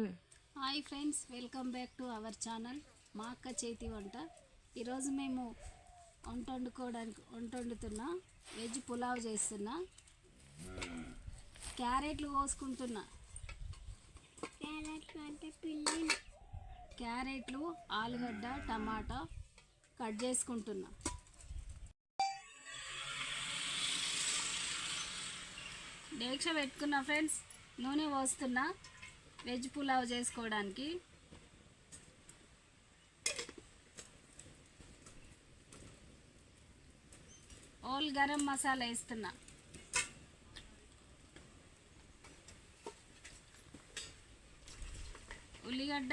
Hi friends, welcome back to our channel మా అక్క చేతి వంట. ఈరోజు మేము వండుతున్నా వెజ్ పులావ్ చేస్తున్నా. క్యారెట్లు కోసుకుంటున్నా. క్యారెట్లు, ఆలుగడ్డ, టమాటా కట్ చేసుకుంటున్నా. డేక్ష పెట్టుకున్నా ఫ్రెండ్స్. నూనె పోస్తున్నా వెజ్ పులావ్ చేసుకోవడానికి. ఓల్ గరం మసాలా వేస్తున్నా. ఉల్లిగడ్డ,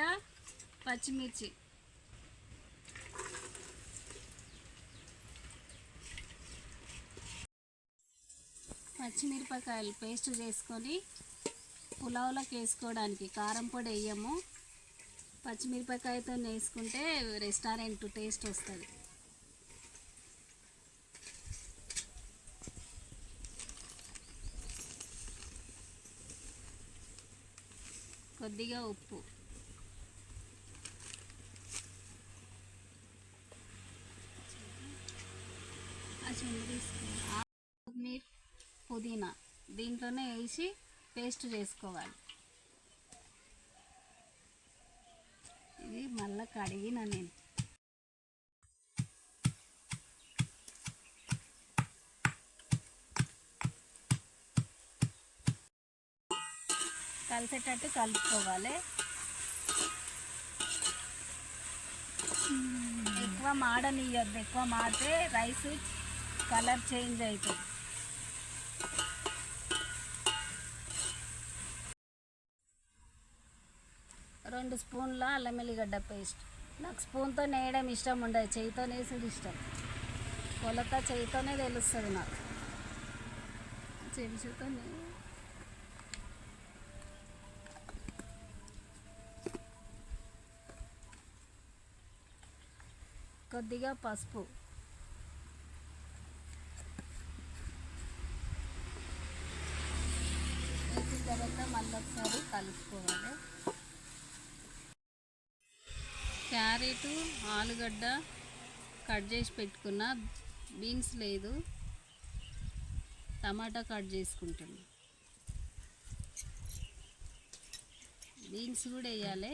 పచ్చిమిర్చి, పచ్చిమిరపకాయలు పేస్ట్ చేసుకొని పులావ్లోకి వేసుకోవడానికి. కారం పొడి వేయము, పచ్చిమిరపకాయతో వేసుకుంటే రెస్టారెంట్ టేస్ట్ వస్తుంది. కొద్దిగా ఉప్పు, కొత్తిమీర, పుదీనా దీంట్లోనే వేసి పేస్ట్ చేసుకోవాలి. ఇది మళ్ళీ కడిగిన నేను. కలిసేటట్టు కలుపుకోవాలి. ఎక్కువ మాడనియద్దు. ఎక్కువ మాడితే రైస్ కలర్ చేంజ్ అవుతుంది. 2 స్పూన్ల అల్లం వెల్లిగడ్డ పేస్ట్. నాకు స్పూన్తో వేయడం ఇష్టం ఉండదు, చేయితో వేసేది ఇష్టం. కొలత చేయితోనే తెలుస్తుంది నాకు. చెంచుతో కొద్దిగా పసుపు, వేసిన తర్వాత మళ్ళీ ఒకసారి కలుపుకోవాలి. క్యారెట్, ఆలుగడ్డ కట్ చేసి పెట్టుకున్న, బీన్స్ లేదు, టమాటా కట్ చేసుకుంటున్నా. బీన్స్ కూడా వేయాలి,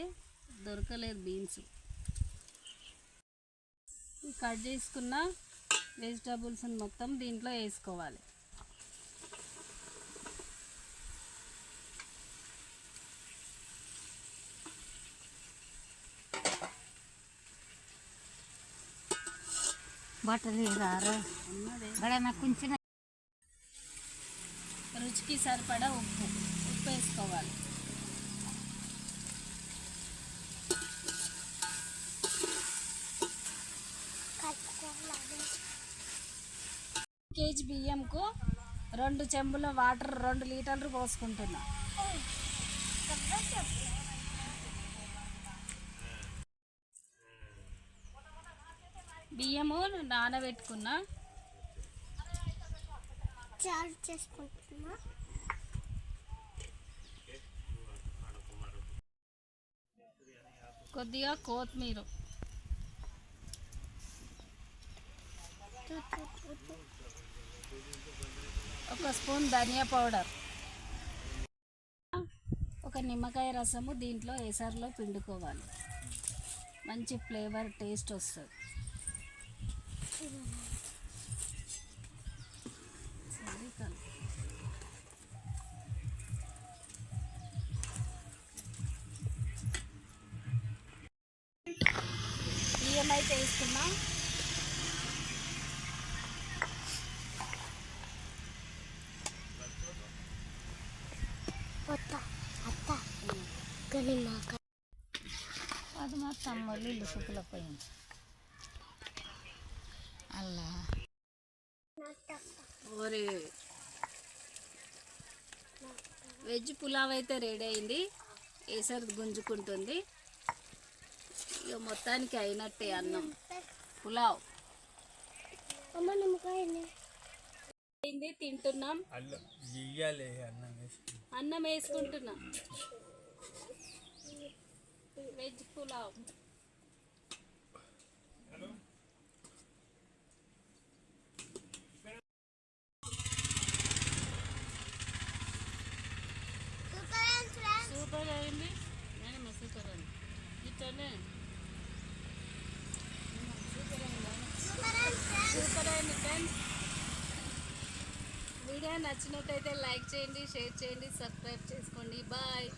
దొరకలేదు బీన్స్. కట్ చేసుకున్న వెజిటబుల్స్ మొత్తం దీంట్లో వేసుకోవాలి. రుచికి సరిపడా ఉప్పు వేసుకోవాలి. కేజీ బియ్యంకు 2 చెంబుల వాటర్ 2 లీటర్లు పోసుకుంటున్నా. బియ్యము నానబెట్టుకున్నా. కొద్దిగా కొత్తిమీర, ఒక స్పూన్ ధనియా పౌడర్, ఒక నిమ్మకాయ రసము దీంట్లో ఎసర్లో పిండుకోవాలి. మంచి ఫ్లేవర్ టేస్ట్ వస్తుంది. బియ్యం అయితే వేసుకున్నా. అది మా తమ్ముళ్ళు ఇల్లు సుఖలపోయింది. అలా వెజ్ పులావ్ అయితే రెడీ అయింది. ఏసరి గుంజుకుంటుంది. ఇక మొత్తానికి అయినట్టే అన్నం పులావ్. తింటున్నాం. అన్నం వేసుకుంటున్నాం. వెజ్ పులావ్. సూపర్ అయింది. నేను సూపర్ అయింది. ఇట్లనే సూపర్ అయింది ఫ్రెండ్స్. వీడియో నచ్చినట్టయితే లైక్ చేయండి, షేర్ చేయండి, సబ్స్క్రైబ్ చేసుకోండి. బాయ్.